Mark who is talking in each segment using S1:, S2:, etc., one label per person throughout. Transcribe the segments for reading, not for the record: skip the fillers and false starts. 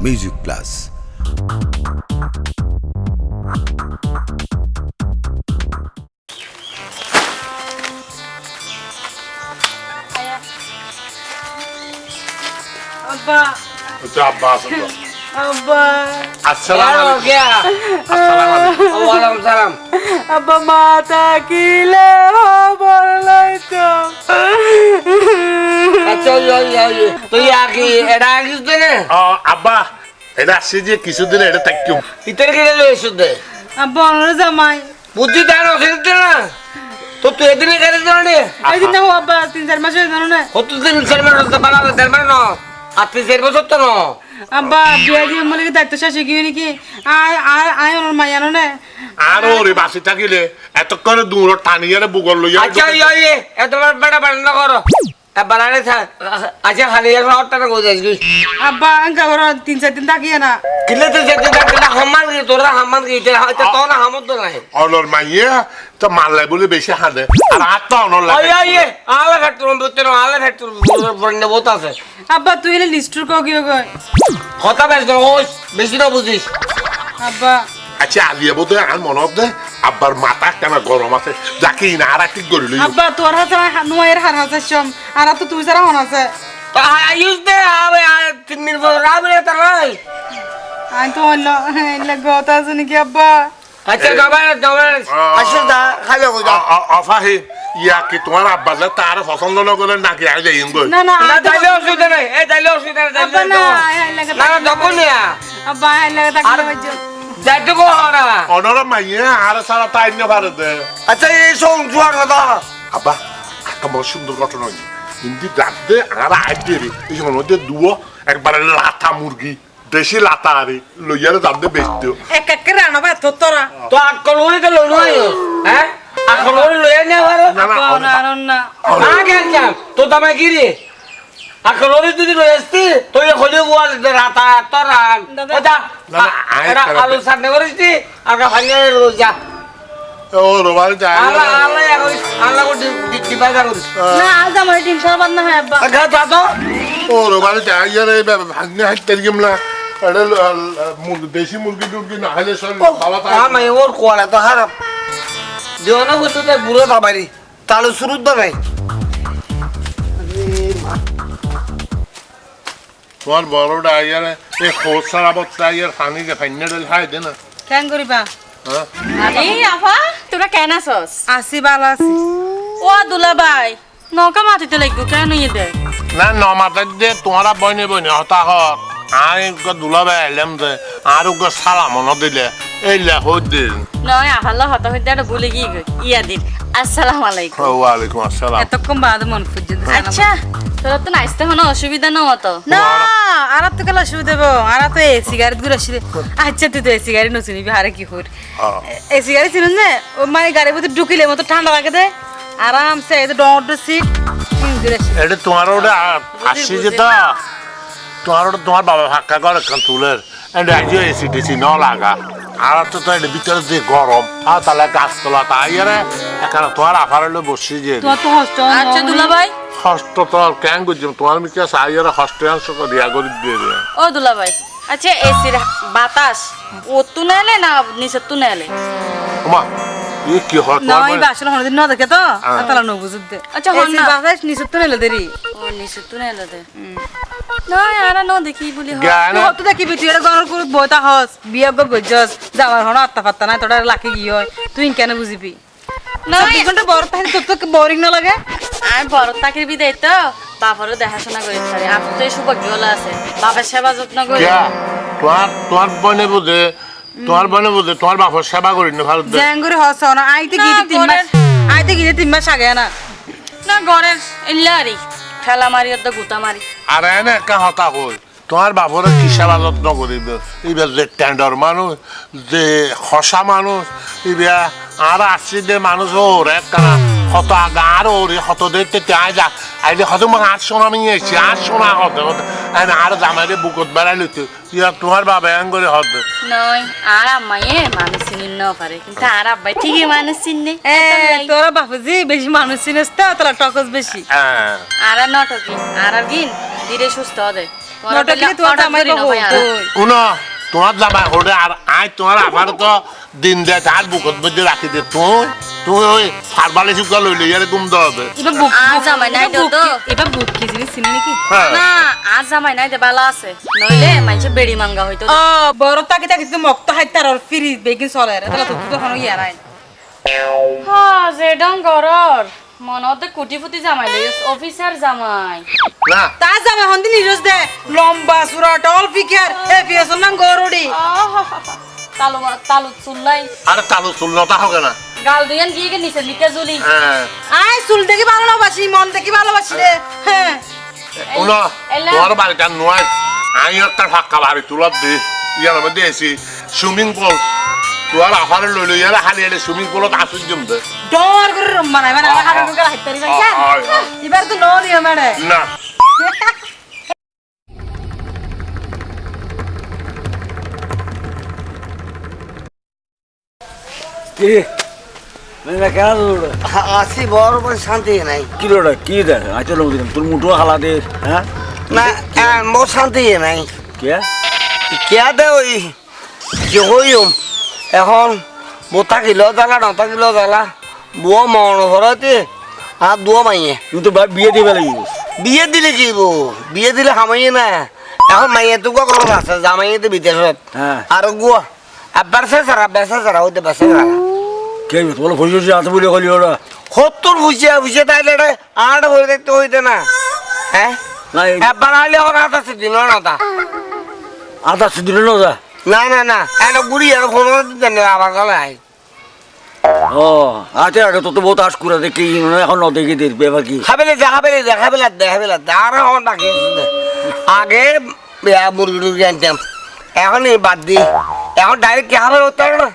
S1: Music plus.
S2: अब्बा
S3: अब्बा
S2: अब्बा
S3: अस्सलाम
S4: क्या वालेकुम सलाम
S2: अब्बा माता किले बोलै तो
S4: अच्छा ये तो ये आकी एडा आकी सुदे
S3: अब्बा এটা আসছে যে কিছুদিন এটা থাকুম
S4: इतर के ले सुदे
S2: अब्बा ओनर जमाई
S4: बुद्धि दान होते ना तो तू इतने करे तो ने
S2: এই দিন हो अब्बा 3-4 মাস হয়ে গেল না
S4: हो तू दिन शर्मा तो बना दरबार न আপনি সেরবো সত্য ন
S2: अब्बा বিয়া দিয়ে মলে দায়িত্ব শেষ কি নাকি আয় আয় আয় ওনর মাইয়ানো না
S3: আর ওরে বাসি থাকিলে এত করে দূর টানিয়ারে বুগল লইয়া
S4: अच्छा ये এত বড় বড় করো বানানে থা আচ্ছা খালি এর হটটা না গোজাস গই
S2: अब्बा अंका घर 3-4 দিন থাকিয়ে না
S4: কিলে তো যেতে না হামান কি তোরা হামান কি এটা তো না হামত তো নাই
S3: অলর মাইয়া তো মারলাই বলে বেশি হাঁদে আর আত অনর লাগে
S4: ये আলা ফ্যাক্টর বলতে না আলা ফ্যাক্টর বন্ডে বহুত আছে
S2: अब्बा তুই এলে লিস্টর কো গিয়ে গয়
S4: কথা বেশ না ওই বেশি না বুঝিস
S2: अब्बा
S3: আচ্ছা আলিয়া বোধ আর মনত দে আব্বার মাথা কেন গরম আছে যাকে না আর ঠিক করে লই
S2: अब्बा তোর হাতে নুয়ের হার হাতে সম আর তো তুই সারা হন আছে
S4: তো আয়ুষ দে আবে 3 দিন পর রাবে তো নাই
S2: আই তো হলো লাগতা শুনি কি अब्बा
S4: আচ্ছা যাবে আসল দা খালি কই দা
S3: অফাহি ইয়া কি তোমার আব্বা যে তার পছন্দ না করে নাকি আই যাইন গো
S2: না না
S4: না যাইলে অসুবিধা নাই এই যাইলে অসুবিধা নাই
S2: अब्बा ना আই লাগতা
S4: না যাবো না
S2: अब्बा আই লাগতা কি বাজো
S4: যাইতে কো হরা
S3: অনর মাইয়া আর সারা টাইম না পারে দে
S4: আচ্ছা এই সব জোয়ার কথা
S3: আব্বা একটা বড় সুন্দর ঘটনা হয়েছে হিন্দি রাখতে আর আইতে রে এই সময় মধ্যে দুও একবার লাতা মুরগি দেশি লাতা আরে লইয়ারে দামতে বেচতে
S2: এক এক করে আনো ভাই তোরা
S4: তো আকল হই তো লই নয় হ্যাঁ আকল হই লই নে পারো
S3: না না
S2: না না
S4: না কেন যা তো দামে কি রে আকল হই যদি লই আসতি তো এ হলি ওয়াল রাতা তোরা ওটা
S3: না, আয়
S4: এরা
S3: খারাপ।
S4: আলু সামনে করিসতি আগা ভাঙে যা
S3: ও রোবাল যায়
S4: আল্লাহ আল্লাহ আল্লাহ কো দিবা যা করিস
S2: না আজ আমার টিম সব বন্ধ হয় अब्बा
S4: আগা যা তো
S3: ও রোবাল যায় রে ভাগনে হাইতে গেমলা আরে দেশি মুরগি টুরগি না হলে সব বাবা তা
S4: আমি ওর কোয়ালা তো খারাপ দেওয়ানা হতো তো বুড়ো বাবারি তালু শুরু তো নাই
S3: তোমার বড়টা আইয়ারে এই খোঁজ সারা বত্তা আইয়ার পানি কে ফাইনে ডল খাই দে না
S2: কেন করিবা
S3: হ্যাঁ
S5: আরে আফা তোরা কেন আসস
S2: আসি ভালো আছি
S5: ও দুলাভাই নৌকা মাটিতে লাগবো কেন ইয়ে দে
S3: না নমাতা দে তোমারা বইনে বইনে হতা হর আমি দুলাবে এলাম যে আর ওকে সালাম ন দিলে এইলা হই দিন
S5: নয় আহাল্লা হতা হইতে আর ভুলে গিয়ে ইয়া দিন আসসালামু আলাইকুম
S3: ওয়ালাইকুম আসসালাম
S2: এতক্ষণ বাদ মন পর্যন্ত
S5: আচ্ছা তোরা তো নাইতে কোনো অসুবিধা না তো
S2: না আর তো কেন অসুবিধা দেবো আর তো এই সিগারেট গুলো আচ্ছা তুই তো এই সিগারেট নচিনিবি আরে কি হর এই সিগারেট চিনুন যে ও মানে গাড়ির ভিতরে ঢুকিলে মতো ঠান্ডা লাগে দে আরামসে এই ডোর সিট
S3: এটা তোমার ওটা আসছি যে তো তোমার ওটা তোমার বাবা ফাঁকা করে কান তুলের এটা আজ এসি টেসি ন লাগা আর তো তো এটা ভিতরে যে গরম আর তাহলে গাছতলা তাই আরে এখানে তোমার আফার হলে বসছি যে
S2: তোমার তো হস্ত
S5: আচ্ছা দুলাভাই
S3: হস্ত তো কেন করছি তোমার মিকে সাই আর হস্তে অংশ করে ইয়া করে দিয়ে দেবে
S5: ও দুলাভাই আচ্ছা এসির বাতাস ও তুনে এলে না নিচে তুনে এলে
S3: মা এই কি হয়
S2: না
S3: তোমার
S2: এই বাসন হনদিন না দেখে তো তালা নো বুঝতে
S5: আচ্ছা, হন
S2: এসি
S5: না।
S2: বাতাস নিচে তো নেলে দেরি
S5: ও নিচে তুনে এলে দে না আর ন দেখি বলি হয়
S3: জ্ঞান
S2: তুই তো দেখিবি তুই এটা গরম করে বইতা হস বিয়া গো গজস যাওয়ার হন আত্তা পাত্তা নাই তোরা লাকি গিয়ে হয় তুই কেন বুঝিবি
S5: না
S2: 24 ঘন্টা বড় তাহলে তোর তো বোরিং না লাগে
S5: আমি বড় তাকির বিদায় তো বাবারও দেখাশোনা করে পারি আপনি তো এই সৌভাগ্যওয়ালা আছে বাবার সেবা যত্ন করে
S3: কে তোমার বনে বুঝে তোমার বনে বুঝে তোমার বাপর সেবা করি না ভালো দে
S2: জ্যাঙ্গুরি হস না আইতে
S5: না,
S2: গিয়ে 3 মাস
S5: ঘরের-
S2: আইতে গিয়ে 3 মাস আগে না
S5: না ঘরের ইল্লারি ঠেলা মারি অর্ধ গুতা মারি
S3: আর এনে একটা হতা কই তোমার বাপরে কি সেবা যত্ন করিব এইবার যে টেন্ডার মানুষ যে খসা মানুষ এইবা আর আসছি যে মানুষ ওর একখানা হত আগা আর ওরে হত দেখতে আই যা আইলে হত মোক 800 আমি এসেছি 800 হতে হতে আর জামাইরে বুকত বেড়াই লইতে ইয়া তোমার বাবা এন করে হতে
S5: নয় আর আম্মাইয়ে মানুষ চিনি না পারে কিন্তু আর আব্বাই ঠিকই মানুষ চিনে
S2: তোরা বাপুজি বেশি মানুষ চিনিস তো তোরা টকস বেশি
S3: হ্যাঁ
S5: আর নটকি আর গিন ধীরে সুস্থ হবে
S2: নটকলি তোমার জামাই কো
S3: উনো তোমার জামাই হরে আর আই তোমার আবার তো দিন দে তার বুকত মধ্যে রাখি দে তুই ওই ফারবালে সুকা লইলে ইয়ারে গুম দবে
S2: এবার বুক
S5: আজ জামাই নাই তো তো।
S2: এবার বুক কি জিনিস চিনি নাকি
S5: না আজ জামাই নাই দে ভালো আছে নইলে মানুষে বেড়ি মাঙ্গা হইতো
S2: ও বড় তাকে তাকে তো মক্ত হাইতার আর ফ্রি বেগিন চলে রে তাহলে তো তখন ইয়ারাই
S5: হ্যাঁ যে ডং গরর মনতে কুটি ফুটি জামাই লইস অফিসার জামাই
S3: না
S2: তা জামাই হন্দি নিরজ দে লম্বা সুরা টল ফিকার এ ফিয়াসন নাম গরুড়ি
S5: তালু তালু চুল্লাই
S3: আরে তালু চুলনতা হবে না
S5: গাল দুইয়ান গিয়ে নিচে লিখে জুলি
S3: হ্যাঁ
S2: আই চুল দেখি ভালোবাসি মন দেখি ভালোবাসি রে হ্যাঁ
S3: উনো
S5: এলা।
S3: তোমার বাড়িটা নয় আমি একটা ফাঁকা বাড়ি তুলত দি ইয়ার মধ্যে এসি সুইমিং পুল তোমার আফারে লইলো ইয়ারে হালি হালি সুইমিং পুলত আসুন জম দে
S2: ডর করে রম্মা নাই মানে আমার হাড় ঢুকে হাইতারি ভাই এবার তো নো দিও মানে
S3: না
S4: কি মানে কেন দৌড়
S1: আছি বড় বড় শান্তি নাই
S4: কিলোটা কি দেখ আচ্ছা লোক দিলাম তোর মুঠো হালা দে হ্যাঁ
S1: না মোর শান্তি নাই
S4: কে
S1: কিয়া দে ওই কি হইম এখন বোতা কিলো জ্বালা নটা কিলো জ্বালা বুয়া মন ঘরতে আর দুয়া মাইয়ে
S4: তুই তো বিয়ে দিবে লাগিব
S1: বিয়ে দিলে কি বো বিয়ে দিলে হামাইয়ে না এখন মাইয়ে তো গো করো আছে জামাইয়ে তো বিদেশত
S4: হ্যাঁ
S1: আর গুয়া আবার বেসা সারা হইতে বেসা সারা
S4: কে বলে ফুসে আছে বলে কলি ওরা
S1: সত্তর বুঝে তাইলে রে আট হয়ে দেখতে হইতে না হ্যাঁ
S4: না
S1: একবার আইলে ওর হাত আছে দিন না
S4: আধা সিদ্ধি না যা
S1: না না না এটা গুড়ি আর ফোন দিতে আবার গলে আই
S4: ও আচ্ছা আগে তো বহুত আশ করে দেখি এখন ন দেখি দেখবে এবার কি
S1: খাবেলে আর এখন বাকি আছে। আগে মুরগি টুরগি আনতাম এখন এই বাদ দি এখন ডাইরেক্ট কি হবে হতে না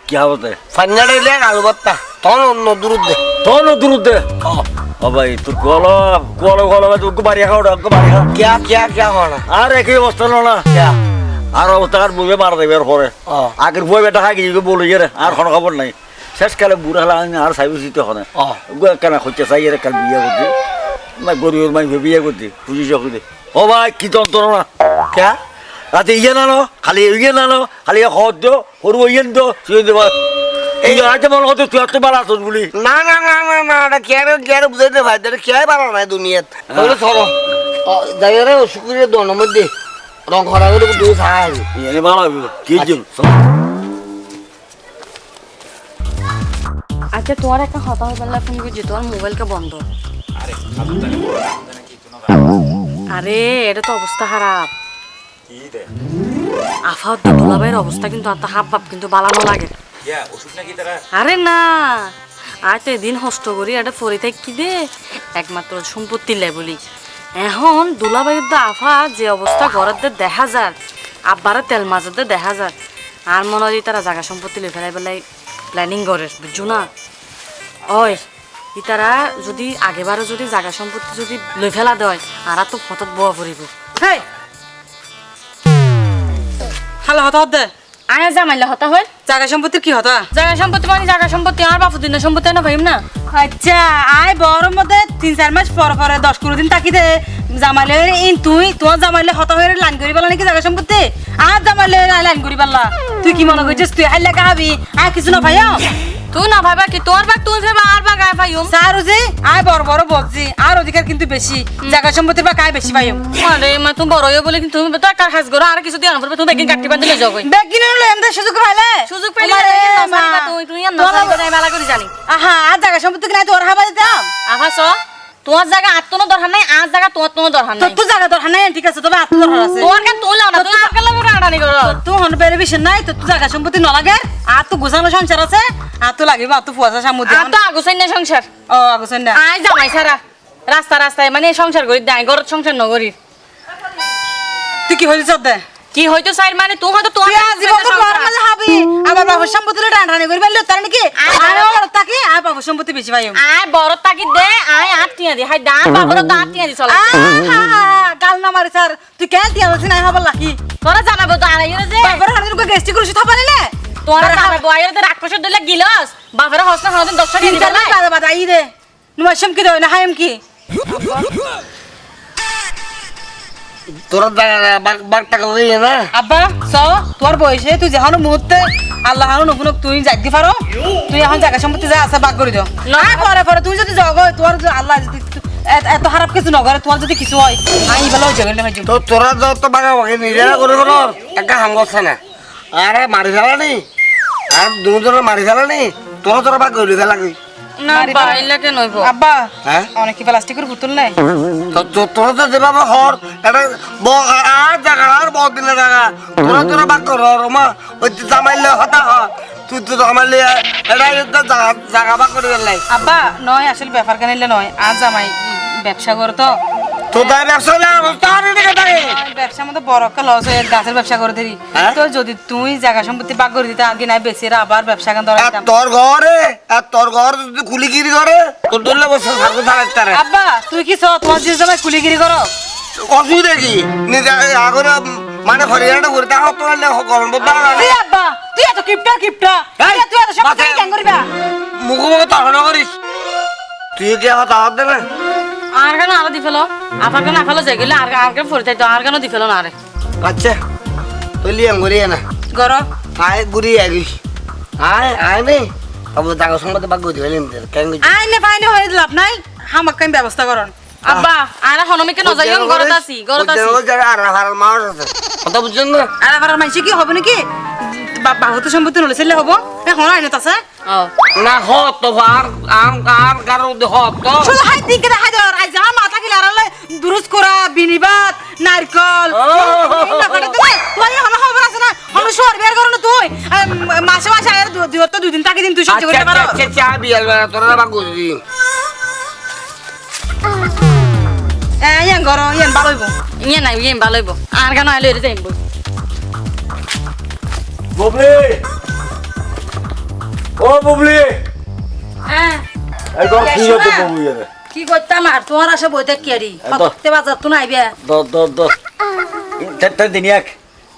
S4: কি হবে তাই
S1: ফান্নাটা এলে আলু ভর্তা তখন অন্য দূর দে
S4: তোর দূর দে ও ভাই তোর কলো কলো কলো তোকে বাড়ি খাও ওকে বাড়ি খাও
S1: কিয়া হনা
S4: আর একই অবস্থা না
S1: কিয়া
S4: আর অবস্থা আর বুঝে মারা দেবে এরপরে
S1: ও
S4: আগের বই বেটা খাই গিয়ে বলে গেলে আর কোনো খবর নাই শেষকালে বুড়া হলে আর সাইবে দিতে হয় না
S1: ও
S4: কেন হচ্ছে চাই এর কাল বিয়ে করছি না গরিবের মাই বিয়ে করছি খুশি চকুতে ও ভাই কি যন্ত্রণা
S1: কিয়া
S4: রাতে ইয়ে নানো খালি ইয়ে নানো খালি হদ দো সরু ইয়েন দো শুয়ে দেবা এই আজকে মনে হতো তুই এত বার আসন বলি
S1: না না না না না এটা কিয়ারে বুঝাইতে ভাই এটা কিয়াই পারো না দুনিয়াত ওগুলো সরো যাই রে শুকুরের দোনের মধ্যে রং খরা করে দুই ছাড়
S4: এনে ভালো হবে কি জন
S5: আচ্ছা তোমার একটা কথা হবে না ফোন করছি তোমার মোবাইলটা বন্ধ আরে এটা তো অবস্থা খারাপ আফাত দুলাভাইয়ের অবস্থা কিন্তু আর হাব ভাব কিন্তু বালানো লাগে আরে না আজ তো এদিন হস্ত করি এটা ফরি কি দে একমাত্র সম্পত্তি লাই বলি এখন দুলাভাইয়ের দা আফা যে অবস্থা ঘরের দেখা যায় আব্বারে তেল মাঝে দেখা যায় আর মনে হয় তারা জায়গা সম্পত্তি লই ফেলাই বেলাই প্ল্যানিং করে বুঝছো না ওই ইতারা যদি আগেবারও যদি জায়গা সম্পত্তি যদি লই ফেলা দেয় আর তো ফটত বোয়া পড়িব
S2: হেই হ্যালো হতা হতে
S5: আয়া জামাইলে হতা হয়
S2: জায়গা সম্পত্তির কি হতা
S5: জায়গা সম্পত্তি মানে জায়গা সম্পত্তি আর বাপু দিনের সম্পত্তি না ভাইম না
S2: আচ্ছা আয় বড় মধ্যে 3-4 মাস পরে 10-15 দিন থাকি দে জামাইলে তুই তোমার জামাইলে হতা হয়ে লাইন করি পারলা নাকি জায়গা সম্পত্তি আর জামাইলে লাইন করি পারলা তুই কি মনে করছিস তুই হাইলে কাহাবি আর কিছু না ভাইয়া
S5: তুই না ভাইবা কি তোর বাগ তুই ফেবা আর বাগ আয় ভাইম
S2: সারু যে আয় বড় বলছি আর অধিকার কিন্তু বেশি জায়গা সম্পত্তির বা কায় বেশি ভাইয়া
S5: আরে মা তুমি বড় হয়ে বলে কিন্তু তুমি তো একটা হাজ করো আর কিছু দিয়ে আনবো তুমি বেগিন কাটি বান্ধে লই যাও কই
S2: বেগিন হলো এমন সুযোগ পাইলে
S5: সুযোগ পেলে তুই তুই আর না বালা করে জানি
S2: আহা আর জায়গা সম্পত্তি নাই তোর হাবা দিতাম
S5: আহাস তোমার জায়গা আত্মনো দরকার নাই আর জায়গা তোমার কোনো দরকার
S2: তোর
S5: নাই
S2: তো জায়গা দরকার নাই ঠিক আছে তবে আত্ম দরকার আছে
S5: তোমার কেন তুই লাও না তুই আর কেলা করে আড়ানি করো
S2: তুই হন বেরে বেশি নাই তোর তো জায়গা সম্পত্তি ন লাগে আর তো গোছানো সংসার আছে আর তো লাগিব আর তো ফুয়াশা সামুদ্র
S5: আর তো আগুসাই না সংসার
S2: ও আগোছেন না
S5: আয় জামাই সারা রাস্তায় মানে সংসার করি দেয় ঘরের সংসার নগরীর
S2: তুই কি হইছিস দে
S5: কি হয়তো সাইড মানে তুই হয়তো তোমার
S2: তুই আজ জীবন তোর ঘর মাঝে হাবি আবার বাবার সম্পত্তি টানাটানি করি পারলে তার নাকি আরে ওর তাকে আর বাবার সম্পত্তি বেশি ভাই
S5: আয় বড় তাকি দে আয় আত্মীয় দি হাই দাঁত বাবর দাঁত টিয়া দি চলে
S2: কাল না মারি স্যার তুই কেন তিয়া বলছিস নাই হবার লাকি
S5: তোরা জানাবো তো আর আইরে যে
S2: বাবার হাতে তোকে গেস্টি করিস থাপা নিলে
S5: তোরা জানাবো আইরে তো রাক্ষসের দলে গিলস বাপের হসনা হদিন 10 টাকা
S2: তিন
S5: দিবা
S2: চার মাস বাদ আই দে নুমাশম কি দই না হাইম কি
S1: তোরা বাঘ টাকা দিয়ে না
S2: আব্বা চ তোর বয়সে তুই যখন মুহূর্তে আল্লাহ হারুন উপনক তুই যাইতে পারো তুই এখন জায়গা সম্পত্তি যা আছে বাগ করে দাও না পরে পরে তুই যদি জগ হয় তোর আল্লাহ যদি এত খারাপ কিছু নগরে তোমার যদি কিছু হয় আমি বলে জগের নেমে
S1: তো তোরা যত বাঘা বাঘে নিজেরা করে করো একটা হাম করছে না আরে মারি ফেলা নি আর দুজনে মারি ফেলা নি তোরা বাঘ করে ফেলা কই
S5: না বাইলে কেন হইব
S2: আব্বা
S1: হ্যাঁ
S2: অনেক কি প্লাস্টিকের বোতল নাই
S1: তোরা তো যেভাবে হর এটা আর জায়গা আর বহুত দিনের জায়গা তোরা বাঘ করো মা ওই জামাইলে হতা হয় তুই তো জামাইলে এটা জায়গা বাঘ করে ফেললাই
S2: আব্বা নয় আসলে ব্যাপার কানিলে নয় আজ জামাই ব্যবসা করো তো
S1: তো তাই ব্যবসা না তার দিকে থাকে
S2: ব্যবসার মধ্যে বড় একটা লস হয়ে গাছের ব্যবসা করে দিই
S1: হ্যাঁ?
S2: তো যদি তুই জায়গা সম্পত্তি ভাগ করে দিতে আগে নাই বেশি আবার ব্যবসা কেন ধরাইতাম
S1: তোর ঘর যদি কুলিগিরি করে তোর দলে বসে থাকো তার
S2: আব্বা তুই কি তোমার যে জামাই কুলিগিরি করো
S1: অসুবিধা কি নিজে আগরে মানে হরিয়ানা করে তাহলে তো গরম বদলা
S2: তুই আব্বা তুই এত কিপটা
S1: এই,
S2: তুই এত সব
S1: মাথায়-
S2: কেন করবা
S1: মুখে তখন করিস তুই কি আমার দাওয়াত দেবে
S5: আর কেন আরো দি ফেলো আপার কেন ফেলো যাই গেলে আর কেন ফরি তাই তো আর কেন দি ফেলো না আরে
S1: আচ্ছা তুই লিয়াম গড়িয়ে না
S2: গরো
S1: আয় গুড়ি আগি আয় নেই আবার জায়গা সম্বন্ধে বাগ গড়ি ফেলেন কেন
S2: আইনে ফাইনে হয়ে লাভ নাই হামাক কাম ব্যবস্থা করন
S5: আব্বা আর হনমিকে ন যাইও ঘরত আছি
S1: আর হারাল মার আছে কথা বুঝছেন না
S2: আর আবার মাইছে কি হবে নাকি বাহুত সম্পত্তি নলে ছেলে হবো এখন আইনত আছে
S5: ও
S1: না হত তো আর কারো হত তো
S2: শুধু হাই দিকে হাই দেওয়ার আই যা মাথা কি লারালে দুরুস করা বিনিবাত নারকল তুই এখন খবর আছে না হন শহর বের করো না তুই মাসে মাসে আর দুই দিন তাকে দিন তুই সহ্য করতে পারো
S1: আচ্ছা চা বিয়াল বেলা তোরা বাগ গড়ি
S2: ইয়ান গরো ইয়ান ভালো হইব
S5: ইয়ে নাই ইয়ে ভালো হইব আর কেন আইলো এর যাইব
S4: বুবলি ও বুবলি
S5: হ্যাঁ
S4: একদম কি হতো বুবলি রে
S2: কি করতাম আর তোমার আসে বইতে কি আরি কত বাজার তো নাইবে
S4: দ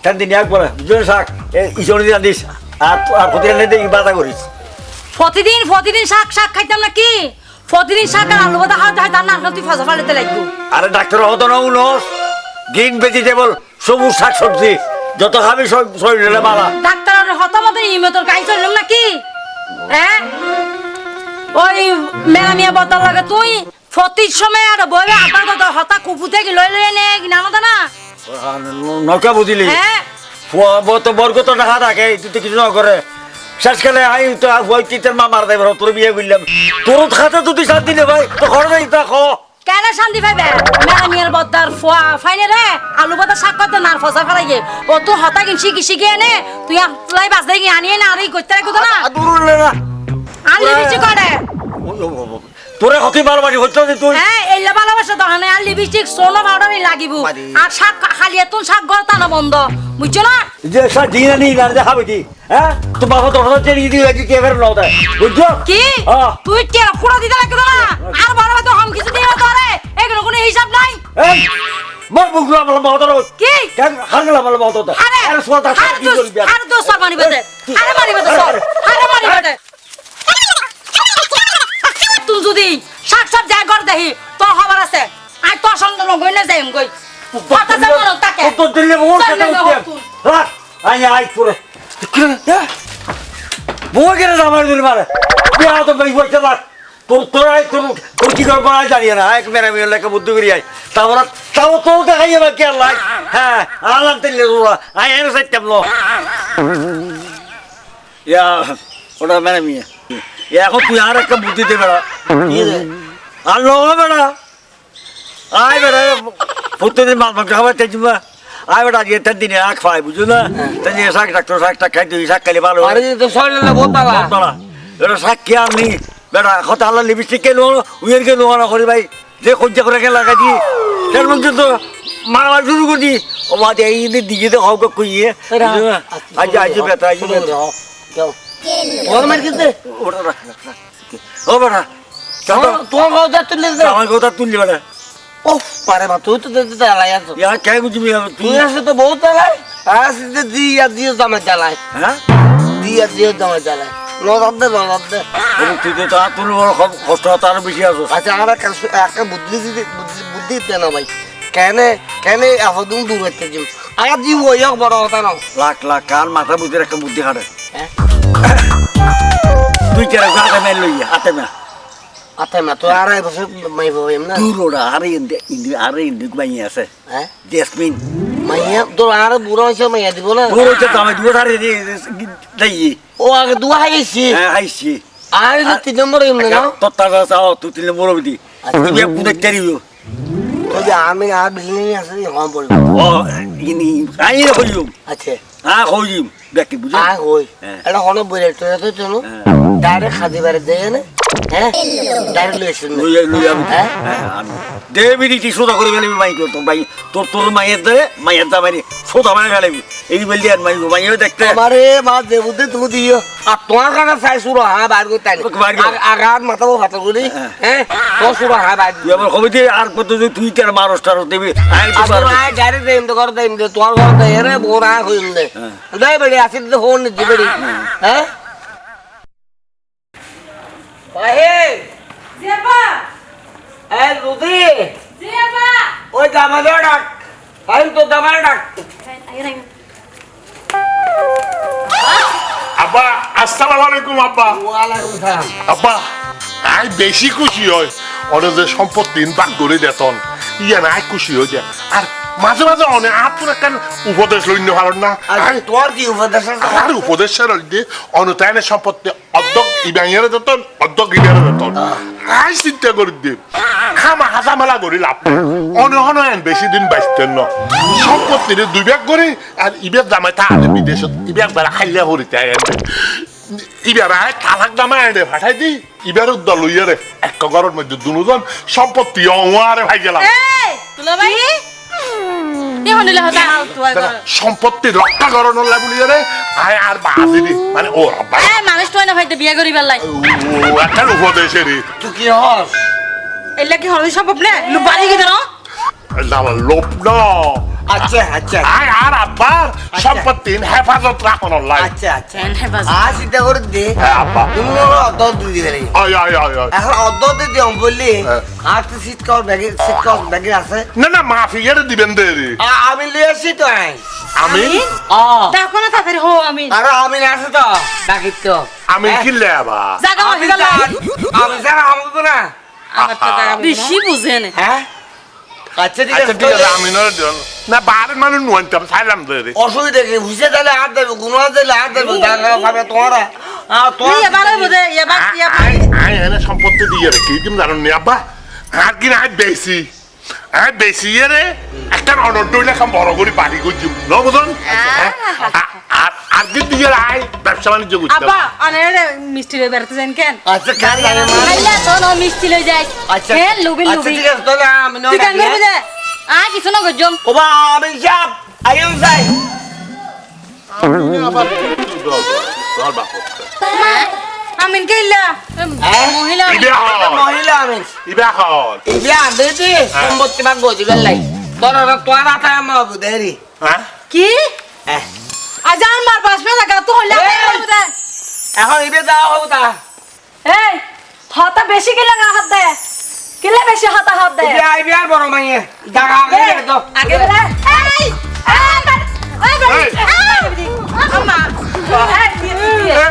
S4: তেন দিনিয়াক পরে বুঝলি শাক ইসরি দিন দিস আর প্রতিদিন নেই বাতা করিস
S5: প্রতিদিন শাক খাইতাম নাকি প্রতিদিন শাক আর আলু ভাতা খাওয়াতে হয় তার না তুই ফসা ফালিতে লাগবো
S4: আরে ডাক্তার হতো না উনস গ্রিন ভেজিটেবল সবুজ শাক সবজি যত খাবি শরীরে বালা
S5: ডাক্তারের হতামত ইমেতর কাই চললাম নাকি হ্যাঁ ওই মেলামিয়া বদল লাগে তুই ফতির সময় আর বইবে আবার কত হতা কুপুতে কি লই নে নানো না
S4: নৌকা বুঝিলি
S5: হ্যাঁ
S4: তো বর্গ তো টাকা থাকে তুই তো কিছু না করে শেষকালে আই তো ওই তিতের মা মার দেবে তোর বিয়ে করলাম তোর খাতে তো তুই শান্তি নে ভাই তো খরচ নেই তা খো
S5: কেন শান্তি পাইবে মেলামিয়ার বদার ফাইনে রে আলু ভাতা শাক করতে নার ফসা ফেলাই ও তো হতা শিখে এনে তুই লাই বাস দেখি আনিয়ে না আর এই করতে রাখো না
S4: দূর না
S5: আনলি বিচি করে
S4: তোরে হকি মারবাড়ি হচ্ছে যে তুই
S5: হ্যাঁ এইলা ভালোবাসা দহনে আর লিপস্টিক সোনো পাউডারই লাগিব আর শাক খালি এত শাক গড়তা না বন্ধ বুঝছো না
S4: যে সব জিনা নি না দেখাবে কি হ্যাঁ তো বাবা তো হচ্ছে দিদি লাগি কে বের লও তাই বুঝছো
S5: কি
S4: হ্যাঁ।
S5: তুই কে খুঁড়া দিতে লাগতো না আর বড় তো হাম কিছু দিও তোরে এগুলো কোনো হিসাব নাই
S4: এই মর বুগলা বল মহতর
S5: কি
S4: কেন হারগলা বল মহতর
S5: আরে
S4: আরে সোটা
S5: আরে
S4: কি করবি
S5: আরে দোস্ত মারি বেদে আরে মারি বেদে সর আরে মারি বেদে তুই যদি শাক সব জায়গা করে দেখি তোর খবর আছে আর তোর সঙ্গে লগই না যাইম কই কথা যাবো না তাকে
S4: তো দিলে মোর
S5: চল
S4: কথা
S5: না,
S4: উঠে
S5: তুই।
S4: রাখ আই পুরো বউ কেন আমার দিল মারে বিয়া তো ভাই বইতে রাখ তোর কি করবো না জানি না এক মেরা মেয়ে লেখা বুদ্ধি করি আই তাও তো দেখাই যাবে কে লাই হ্যাঁ আলাম তেলে তোরা আই এর সাইতাম লো ইয়া ওটা মেরা মেয়ে এখন তুই আর একটা বুদ্ধি দে বেড়া আর লো বেড়া আয় বেড়া প্রত্যেকদিন মাল মাংস খাবার চাইছিবা আয় বেটা আজকে তার দিনে আখ খাই বুঝলো না তাই শাক ডাক্তার শাকটা খাই তুই শাক খাইলে ভালো
S1: আরে তো শরীরে বহুত বালা
S4: এটা শাক কি আর নি বেটা কথা আল্লাহ লিপস্টিক কে লো উইয়ের কে লোয়া না করি ভাই যে খঞ্জা করে কে লাগাই দি তার মধ্যে তো মারা শুরু করি ও মাঝে এই দিকে তো হোক কইয়ে আজ আজ বেটা আজ বেটা
S1: ওর মার কিতে
S4: ওটা রাখ ও বেটা
S1: তোমার কথা তুলে দে
S4: আমার কথা তুললি বেটা
S1: ও পারে মা তুই তো দিতে আলাই আছো
S4: ইয়া কে বুঝবি
S1: তুই আসে তো বহুত আলাই আসে দিয়ে জামা চালাই
S4: হ্যাঁ
S1: দিয়ে জামা চালাই নজর দে
S4: তুই তো তার তুল বড় কষ্ট তার বেশি আছো
S1: আচ্ছা আমার একটা বুদ্ধি দিতে না ভাই কেন এখন দূর করতে যাও আর জীব ওই হোক বড় কথা না
S4: লাখ লাখ কার মাথা বুঝে একটা বুদ্ধি খাটে তুই কেন হাতে মেল লইয়া হাতে মে
S1: আতে মা তো আড়াই বছর মাই বই না
S4: দূর ওরা আরে ইন্দি মাইয়া আছে
S1: হ্যাঁ
S4: জেসমিন
S1: মাইয়া তোর আর বুড়ো হয়েছে মাইয়া দিব না
S4: দূর হইতে তো আমি দুটো সারি দেই
S1: ও আগে দুয়া হাইছি
S4: হ্যাঁ হাইছি
S1: আর 3 নম্বর এমনি না
S4: তোর টাকা চাও তুই তিন মুরব্বি দি তুই বুঝে কেরিও
S1: তবে আমি আর বিজনেস আছে কম পড়ব
S4: ও ইনি আই রে কইও
S1: আচ্ছা
S4: হ্যাঁ কইম দেখি বুঝে
S1: আ হই এটা হলো বইরে তো চলো ডাইরেক্ট খাদি বারে দেয় না হ্যাঁ ডাইরেক্ট লইছেন
S4: লইয়া লইয়া দেবিটি সোজা করে গেলে মাই তো ভাই তোর মায়ের দে মায়ের দা মারি সোজা মানে গেলে এই বললি আর মাই মাইও দেখতে
S1: আমারে মা দেবুতে তুমি দিও আর তোমার কাছে চাই সুরা হ্যাঁ বাইর করতে আগার মাথাও হাতে করি হ্যাঁ তো সুরা হ্যাঁ বাইর
S4: তুই আমার কবিতে আর কত তুই তার মারস টারস দেবি
S1: আই ডাইরেক্ট দেম তো করে দেম তোমার ঘর দে রে বোরা হইম দে দে বেড়ি আসি তো ফোন দিবেড়ি হ্যাঁ ভাই
S2: জিয়াপা
S1: এই দুদি
S2: জিয়াপা
S1: ওই দামাদা ডাক ভাই তো দামাদা ডাক
S3: আব্বা আসসালামু আলাইকুম আব্বা
S1: ওয়ালাইকুম সালাম
S3: আব্বা আই বেশি খুশি হয় ওরা যে সম্পত্তি ভাগ করে দেতন ইয়া না খুশি হয়ে যায় আর মাঝে মাঝে অনেক আপনার কেন উপদেশ লইন্য ভালো না
S1: আর তোর কি উপদেশ
S3: আর উপদেশের দিয়ে অনুতায়নের সম্পত্তি অর্ধক ইবাইয়ের যেতন অর্ধক ইবাইয়ের যেতন আই চিন্তা করে দিয়ে খামা হাজামেলা করি লাভ অনহন বেশি দিন বাঁচতেন না সম্পত্তির 2 ভাগ করে আর ইবের জামাই থাকে বিদেশত ইবের বেলা খাইলে হরিতে আনবে ইবার আয় তালাক দামা এনে পাঠাই দি ইবার উদ্দল লইয়া রে এক ঘরের মধ্যে দুজন সম্পত্তি অমারে ভাই গেলাম
S2: এই তুলা ভাই কি হনিলে হতা
S3: সম্পত্তি রক্ষা করানোর লাগুলিয়া রে আয় আর বাজি দি মানে ও ভাই
S2: এই মানুষ তো না ভাইতে বিয়া করিবার লাই
S3: ও একটা উপদেশে রে
S1: তুই কি হস
S2: এলা কি হলি সম্ভব না লুবাড়ি কি জানো
S3: লাল লোপ না
S1: আচ্ছা আচ্ছা
S3: আয় আর আব্বার সম্পত্তি হেফাজত রাখনোর লাই
S1: আচ্ছা আচ্ছা
S2: এন হে বাজ
S1: আজ চিন্তা করে দে
S3: হ্যাঁ আব্বা
S1: তুমি অর্ধ দুই দিবে
S3: আয় আয় আয় আয়
S1: এখন অর্ধ দিয়ে বললি আর তো সিট ব্যাগে আছে
S3: না না মাফি এর দিবেন দে রে
S1: আমি লিয়ে আসি তো
S3: আমি
S2: দেখো না তাড়াতাড়ি হো আমি
S1: আর আমি আছে তো ডাকিত তো
S3: আমি কি লেবা
S2: জাগা
S1: আমি
S2: হই গেল
S1: আমি স্যার আমতো না
S2: আমার তো জাগা বেশি বুঝে না
S1: হ্যাঁ আচ্ছা ঠিক
S3: আচ্ছা
S1: আছে
S3: ঠিক আছে আমি না বারের মানুষ নুয়ান্তাম চাইলাম দে রে
S1: অসুবিধা কি বুঝে তাহলে হাত দেবে গুণা দিলে হাত দেবে জায়গা পাবে তোমরা
S2: তুই এবার বুঝে এবার
S3: আই এনে সম্পত্তি দিয়ে রে কি তুমি জানেন নি আব্বা আর কি না বেশি রে একটা অর্ডার দইলে কাম বড় করে বাড়ি করছি ন বুঝুন আর কি দিয়ে আই ব্যবসা বাণিজ্য করছি
S2: আব্বা আনে মিষ্টি লই বেরতে যান কেন
S1: আচ্ছা কাল জানে মা
S5: আইলা তো ন মিষ্টি লই যাই
S1: আচ্ছা
S5: হ্যাঁ লুবি
S1: আচ্ছা
S5: লুবি
S1: ঠিক আছে তাহলে আমি
S5: তুই কান করবি দে আ কিছু না গজম
S1: ওবা আমি যাব আইম যাই
S3: আবার কি দল বাপ
S2: আমিন কেইলা মহিলা
S1: মহিলা আমি
S3: ইবা হল
S1: ইয়া দিদি সম্পত্তি ভাগ গজিবেল লাই তোর তোর হাতে আমার বুদেরি
S3: হ্যাঁ
S2: কি আজান মার পাশ মে লাগা তো হইলা দে
S1: এখন ইবে যাও হউতা
S5: এই হতা বেশি কি লাগা হাত দে কিলে বেশি হতা হাত দে
S1: ইবে আইবে আর বড় মাইয়ে জায়গা আগে তো
S2: আগে বেলা এই আম্মা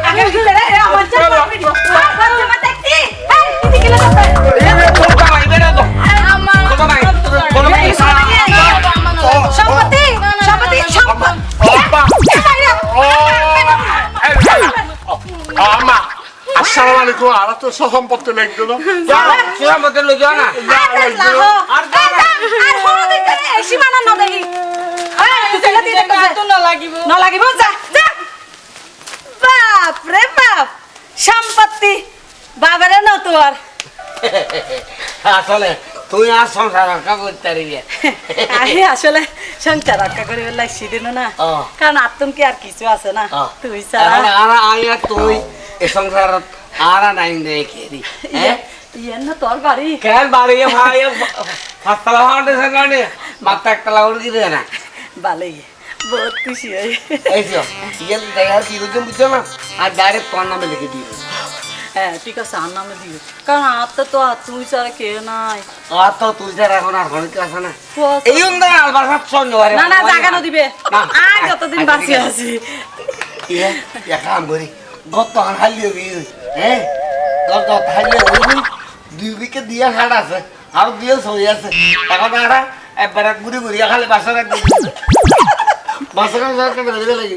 S2: আগে দিলে রে আমার চল ভিডিও বাচ্চা মা দেখতি এই দিদি কিলে করতে
S1: ইবে কোটা আইবে না তো
S2: আম্মা
S1: কোটা ভাই কোটা ভাই
S2: সম্পত্তি
S3: আব্বা আম্মা আসসালামু আলাইকুম আর তো সম্পত্তি লাগতো না
S1: সুরা মতে লই যাও না
S2: আর হলো দেখতে সীমানা না দেখি তুই চলে দিতে তো না লাগিব যা যা বাপ রে বাপ সম্পত্তি বাবারে না তোর
S1: আসলে তুই আর সংসার রক্ষা করতে পারবি
S5: আরে আসলে সংসার রক্ষা করে লাগছি দিন না কারণ আত্ম কি আর কিছু আছে না তুই ছাড়া
S1: আর আইয়া তুই এই সংসার আর নাই দেখি
S5: ইয়ে না তোর বাড়ি
S1: কেন বাড়ি ভাই ফাস্তালা ফাউন্ডেশন গানে মাথা একটা লাউড় দিবে না
S5: ভালোই বহুত খুশি হই
S1: এই তো ইয়ে দেখার কি বুঝছো না আর ডাইরেক্ট তোর নামে লিখে দিও
S5: হ্যাঁ ঠিক আছে আর নামে দিও কারণ হাতটা তো তুমি ছাড়া কে নাই
S1: আর তো তুই যার এখন আর হরিক আছে না
S5: তো আছে।
S1: এই উন্দা আলবার সব সঙ্গে
S5: না না জাগানো দিবে
S1: না।
S5: আর যতদিন বাঁচি আছি
S1: ইয়ে এক কাম করি গত হালিয়ে বি হ্যাঁ গত হালিয়ে বই 2 উইকে দিয়া হাট আছে আর দিয়ে সই আছে এখন আর একবার ঘুরি ঘুরি খালি বাসা রাখবি বাসা রাখতে লাগে